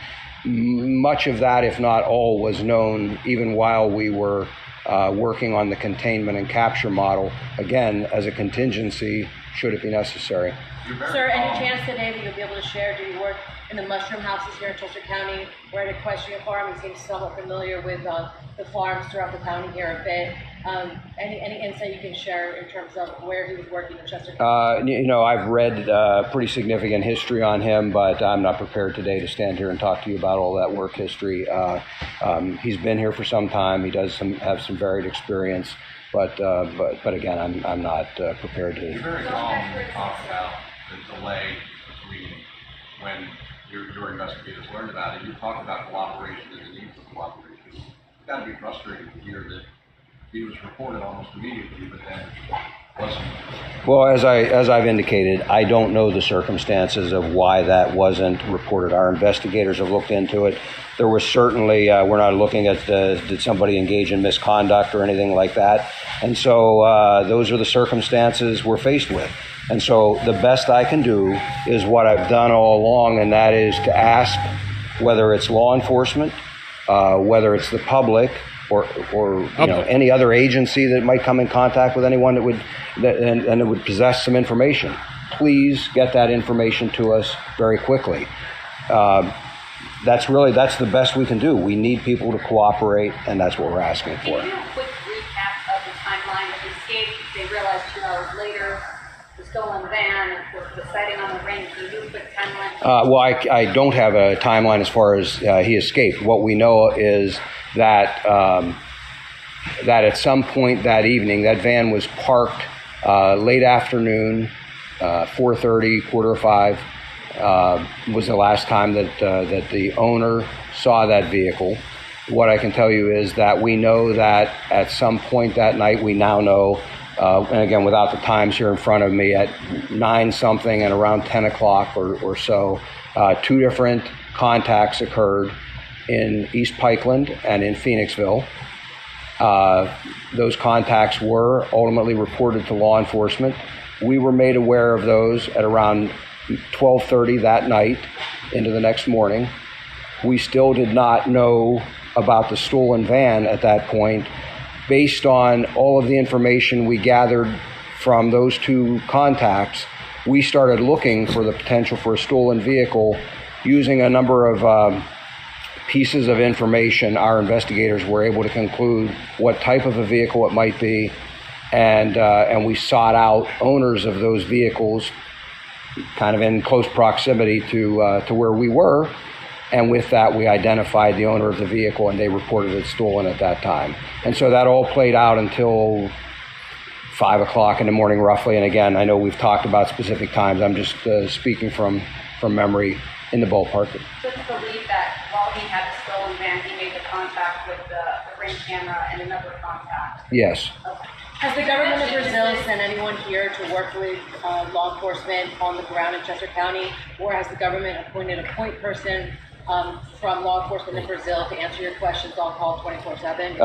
Much of that, if not all, was known even while we were working on the containment and capture model, again, as a contingency, should it be necessary. Sir, any chance today that you'll be able to share, do you work in the mushroom houses here in Chester County? We're at Equestrian Farm. You seem somewhat familiar with the farms throughout the county here a bit. Any insight you can share in terms of where he was working in Chester County? I've read pretty significant history on him, but I'm not prepared today to stand here and talk to you about all that work history. He's been here for some time. He does have some varied experience, but again, I'm not prepared to. You're very calm when you talk about the delay between when your investigators learned about it. You talked about cooperation and the need for cooperation. It's got to be frustrating to hear that he was reported almost immediately, but then wasn't. Well, as I've indicated, I don't know the circumstances of why that wasn't reported. Our investigators have looked into it. There was certainly, we're not looking at did somebody engage in misconduct or anything like that. And so those are the circumstances we're faced with. And so the best I can do is what I've done all along, and that is to ask whether it's law enforcement, whether it's the public, or any other agency that might come in contact with anyone that would possess some information. Please get that information to us very quickly. That's the best we can do. We need people to cooperate, and that's what we're asking for. Can you do a quick recap of the timeline of the escape? They realized 2 hours later the stolen van, the sighting on the ring. Can you do a quick timeline? Well, I don't have a timeline as far as he escaped. What we know is that at some point that evening, that van was parked late afternoon, 4:30, 4:45 was the last time that the owner saw that vehicle. What I can tell you is that we know that at some point that night, we now know, and again, without the times here in front of me, at 9 something and around 10 o'clock or so, 2 different contacts occurred in East Pikeland and in Phoenixville. Those contacts were ultimately reported to law enforcement. We were made aware of those at around 12:30 that night into the next morning. We still did not know about the stolen van at that point. Based on all of the information we gathered from those two contacts, we started looking for the potential for a stolen vehicle using a number of pieces of information. Our investigators were able to conclude what type of a vehicle it might be, and we sought out owners of those vehicles kind of in close proximity to where we were. And with that, we identified the owner of the vehicle, and they reported it stolen at that time. And so that all played out until 5 o'clock in the morning, roughly. And again, I know we've talked about specific times. I'm just speaking from memory in the ballpark. So to believe that while he had the stolen van, he made the contact with the ring camera and another contact? Yes. Okay. Has the government of Brazil sent anyone here to work with law enforcement on the ground in Chester County, or has the government appointed a point person from law enforcement in Brazil to answer your questions on call 24/7?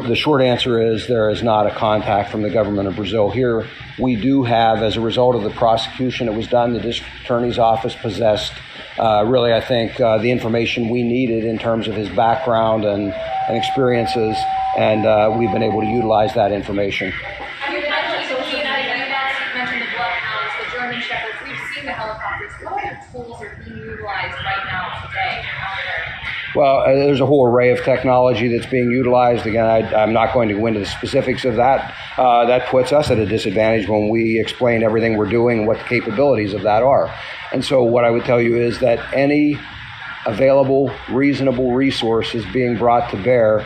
The short answer is there is not a contact from the government of Brazil here. We do have, as a result of the prosecution that was done, the district attorney's office possessed really, I think, the information we needed in terms of his background and experiences, and we've been able to utilize that information. You mentioned the bloodhounds, the German shepherds. We've seen the helicopters. What other tools are being utilized right now today? Well, there's a whole array of technology that's being utilized. Again, I'm not going to go into the specifics of that. That puts us at a disadvantage when we explain everything we're doing and what the capabilities of that are. And so what I would tell you is that any available, reasonable resource is being brought to bear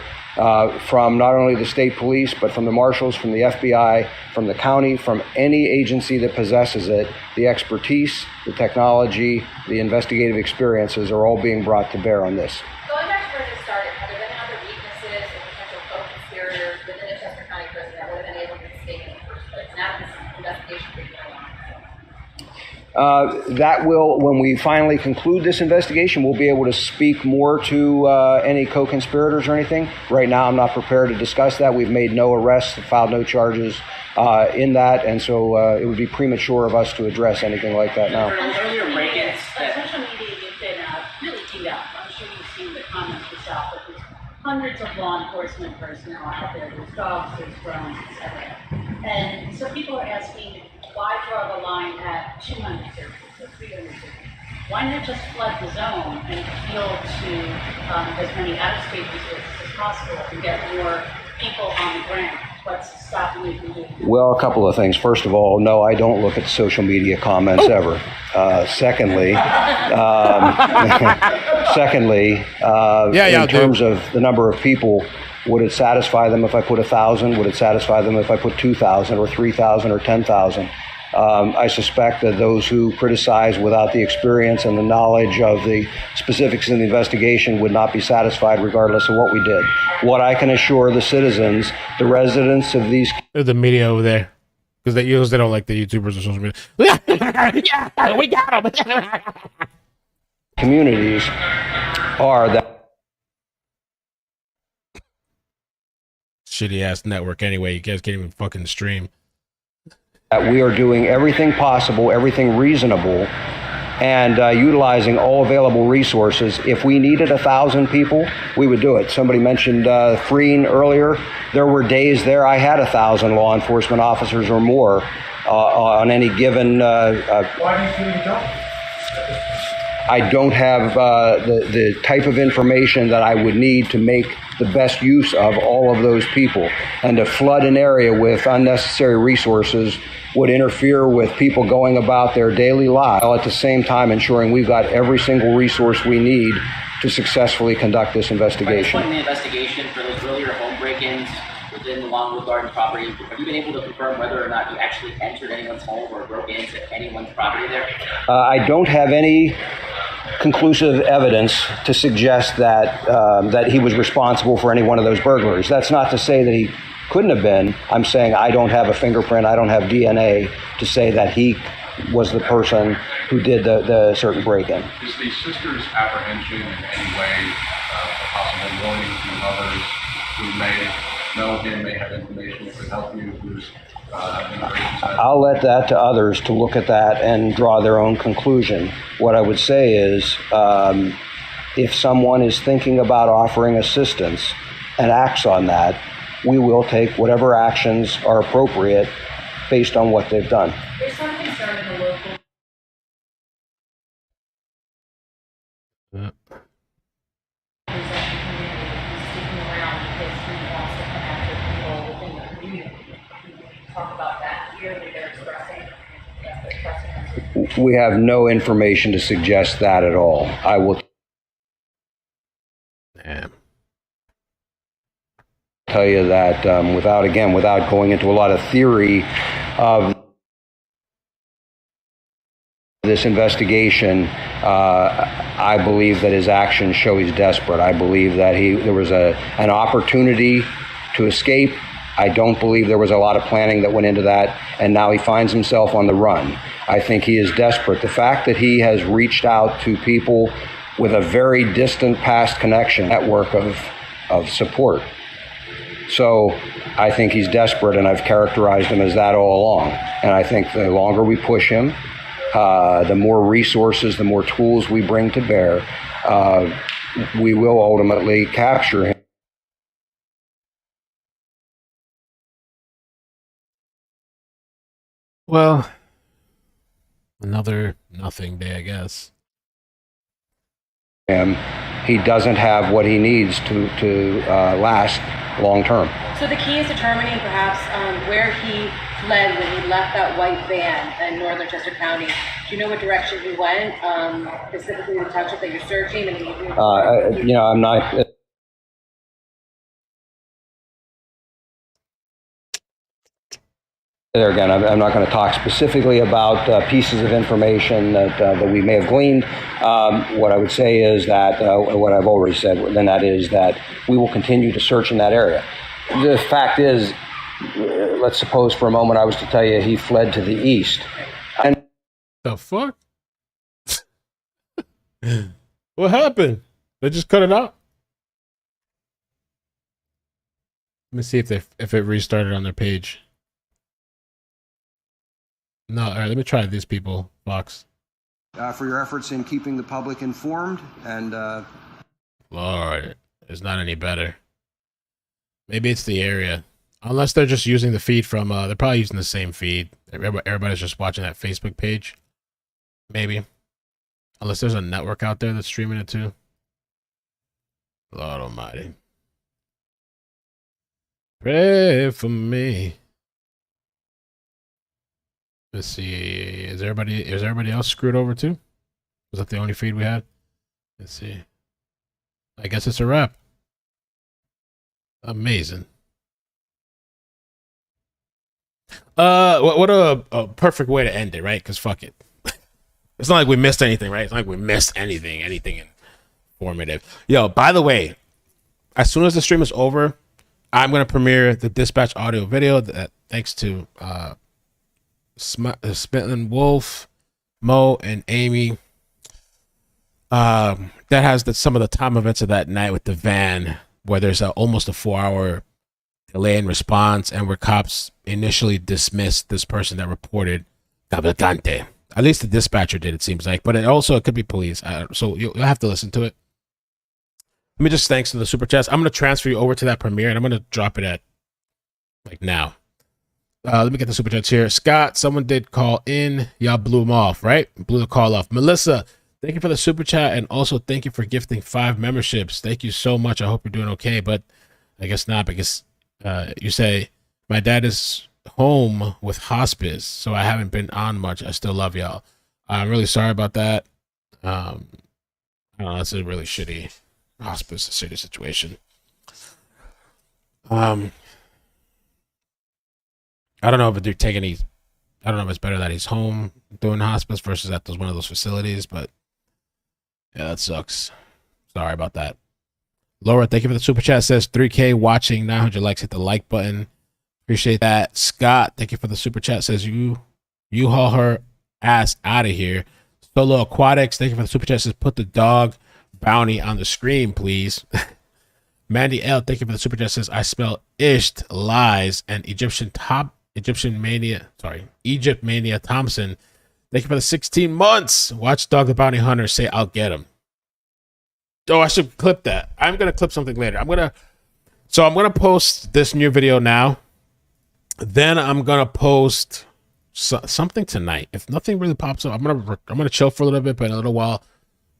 from not only the state police, but from the marshals, from the FBI, from the county, from any agency that possesses it. The expertise, the technology, the investigative experiences are all being brought to bear on this. Going back to where this started, have there been other weaknesses or potential co-conspirators within the Chester County prison that would have been able to be taken in the first place? Now that this investigation is going on. That will, when we finally conclude this investigation, we'll be able to speak more to any co-conspirators or anything. Right now, I'm not prepared to discuss that. We've made no arrests, filed no charges in that, and so it would be premature of us to address anything like that now. Earlier break-ins that social media, you've been really teed up. I'm sure you've seen the comments yourself, but there's hundreds of law enforcement personnel out there. There's dogs, there's drones, etc. And so people are asking, why draw the line at 200 searches or 300 searches? Why not just flood the zone and appeal to as many out-of-state resources as possible and get more people on the ground? What's stopping you from doing that? Well, a couple of things. First of all, no, I don't look at social media comments ever. Secondly, in terms of the number of people, would it satisfy them if I put 1,000? Would it satisfy them if I put 2,000 or 3,000 or 10,000? I suspect that those who criticize without the experience and the knowledge of the specifics in the investigation would not be satisfied regardless of what we did. What I can assure the citizens, the residents of these... There's the media over there. Because they don't like the YouTubers or social media. Yeah, we got them. communities are that... Shitty ass network anyway. You guys can't even fucking stream. That we are doing everything possible, everything reasonable, and utilizing all available resources. If we needed 1,000 people, we would do it. Somebody mentioned freeing earlier. There were days there I had 1,000 law enforcement officers or more on any given... Why do you think you don't? I don't have the type of information that I would need to make the best use of all of those people. And to flood an area with unnecessary resources would interfere with people going about their daily lives, while at the same time ensuring we've got every single resource we need to successfully conduct this investigation. By this point in the investigation, for those earlier home break-ins within the Longwood Garden property, have you been able to confirm whether or not you actually entered anyone's home or broke into anyone's property there? I don't have any conclusive evidence to suggest that that he was responsible for any one of those burglaries. That's not to say that he couldn't have been. I'm saying I don't have a fingerprint, I don't have DNA to say that he was the person who did the certain break-in. Is the sister's apprehension in any way a possible warning to others who may know him, may have information that could help you, who's I'll let that to others to look at that and draw their own conclusion. What I would say is, if someone is thinking about offering assistance and acts on that, we will take whatever actions are appropriate based on what they've done. There's some concern in the local. Talk about that here that they're expressing. We have no information to suggest that at all. I will tell you that without going into a lot of theory of this investigation, I believe that his actions show he's desperate. I believe that there was an opportunity to escape. I don't believe there was a lot of planning that went into that, and now he finds himself on the run. I think he is desperate. The fact that he has reached out to people with a very distant past connection, network of support. So I think he's desperate, and I've characterized him as that all along. And I think the longer we push him, the more resources, the more tools we bring to bear, we will ultimately capture him. Well, another nothing day, I guess. He doesn't have what he needs to last long term. So the key is determining perhaps where he fled when he left that white van in northern Chester County. Do you know what direction he went, specifically the township that you're searching? I'm not. There again, I'm not going to talk specifically about pieces of information that we may have gleaned. What I would say is that what I've already said, and that is that we will continue to search in that area. The fact is, let's suppose for a moment I was to tell you he fled to the east. And the fuck? What happened? They just cut it out? Let me see if it restarted on their page. No, all right, let me try these people, Fox. For your efforts in keeping the public informed and... Lord, it's not any better. Maybe it's the area. Unless they're just using the feed from... they're probably using the same feed. Everybody's just watching that Facebook page. Maybe. Unless there's a network out there that's streaming it too. Lord almighty. Pray for me. Let's see. Is everybody else screwed over too? Was that the only feed we had? Let's see. I guess it's a wrap. Amazing. What a perfect way to end it, right? Because fuck it. It's not like we missed anything, right? It's not like we missed anything informative. Yo, by the way, as soon as the stream is over, I'm gonna premiere the dispatch audio video. That thanks to Spitlin Wolf, Mo, and Amy. That has some of the time events of that night with the van, where there's almost a 4-hour delay in response, and where cops initially dismissed this person that reported Cavalcante. At least the dispatcher did, it seems like, but it could be police. So you'll have to listen to it. Let me just thanks to the super chats. I'm gonna transfer you over to that premiere, and I'm gonna drop it at like now. Let me get the super chats here. Scott, someone did call in. Y'all blew him off, right? Blew the call off. Melissa, thank you for the super chat, and also thank you for gifting 5 memberships. Thank you so much. I hope you're doing okay, but I guess not, because you say, my dad is home with hospice, so I haven't been on much. I still love y'all. I'm really sorry about that. I don't know, that's a really shitty hospice, a shitty situation. I don't know if they're taking I don't know if it's better that he's home doing hospice versus at one of those facilities, but yeah, that sucks. Sorry about that. Laura, thank you for the super chat. Says 3K watching, 900 likes. Hit the like button. Appreciate that. Scott, thank you for the super chat. Says you haul her ass out of here. Solo Aquatics, thank you for the super chat. Says put the dog bounty on the screen, please. Mandy L, thank you for the super chat. Says I spell Isht lies and Egypt Mania Thompson. Thank you for the 16 months. Watchdog the Bounty Hunter say I'll get him. Oh, I should clip that. I'm gonna clip something later. I'm gonna post this new video now. Then I'm gonna post something tonight. If nothing really pops up, I'm gonna chill for a little bit, but in a little while,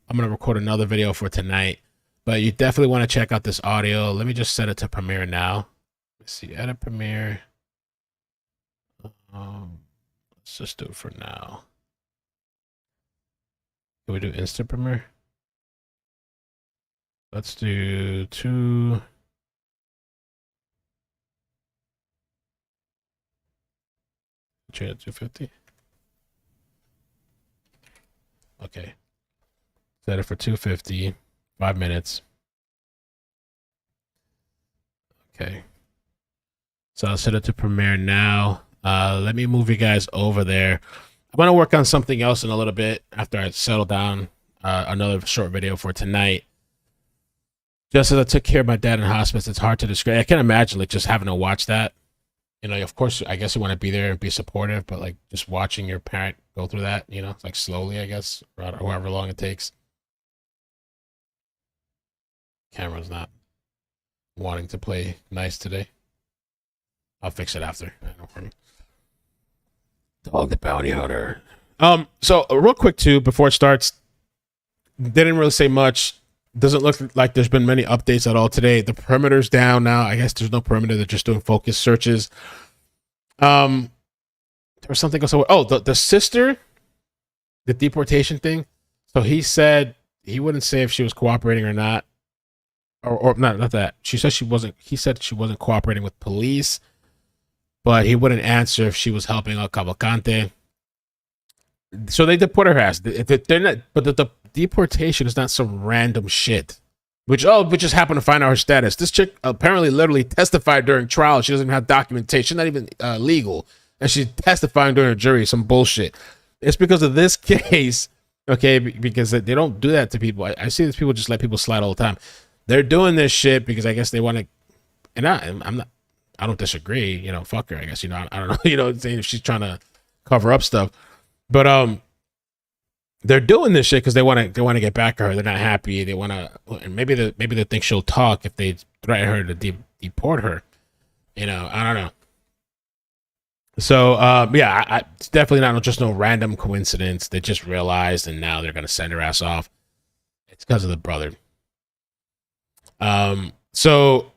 I'm gonna record another video for tonight. But you definitely want to check out this audio. Let me just set it to Premiere now. Let's see, edit Premiere. Let's just do it for now. Can we do instant Premiere? Let's do 2. Change it to 250. Okay. Set it for 250. 5 minutes. Okay. So I'll set it to Premiere now. Let me move you guys over there. I'm going to work on something else in a little bit after I settle down. Another short video for tonight. Just as I took care of my dad in hospice, it's hard to describe. I can't imagine like just having to watch that. You know, of course, I guess you want to be there and be supportive, but like just watching your parent go through that, you know, like slowly, I guess, or however long it takes. Camera's not wanting to play nice today. I'll fix it after. No problem. Dog the Bounty Hunter. So real quick too, before it starts, they didn't really say much. Doesn't look like there's been many updates at all today. The perimeter's down now. I guess there's no perimeter. They're just doing focus searches. There was something else. Oh, the sister, the deportation thing. So he said he wouldn't say if she was cooperating or not. Or not that. She said she wasn't. He said she wasn't cooperating with police, but he wouldn't answer if she was helping out Cavalcante. So they deport her ass. They're not, but the deportation is not some random shit. We just happen to find out her status. This chick apparently literally testified during trial. She doesn't even have documentation, not even legal. And she's testifying during a jury, some bullshit. It's because of this case, okay, because they don't do that to people. I see these people just let people slide all the time. They're doing this shit because I guess they want to, and I don't disagree, you know, fuck her, I guess, you know, I don't know, you know, saying if she's trying to cover up stuff. But they're doing this shit because they want to get back at her. They're not happy. They want to, and maybe they think she'll talk if they threaten her to deport her. You know, I don't know. So yeah, it's definitely not just no random coincidence. They just realized, and now they're gonna send her ass off. It's because of the brother. So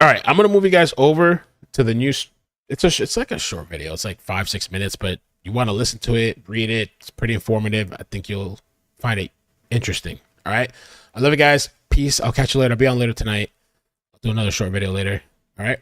all right, I'm gonna move you guys over to the news. It's like a short video. It's like 5-6 minutes, but you want to listen to it, read it. It's pretty informative. I think you'll find it interesting. All right. I love you guys. Peace. I'll catch you later. I'll be on later tonight. I'll do another short video later. All right.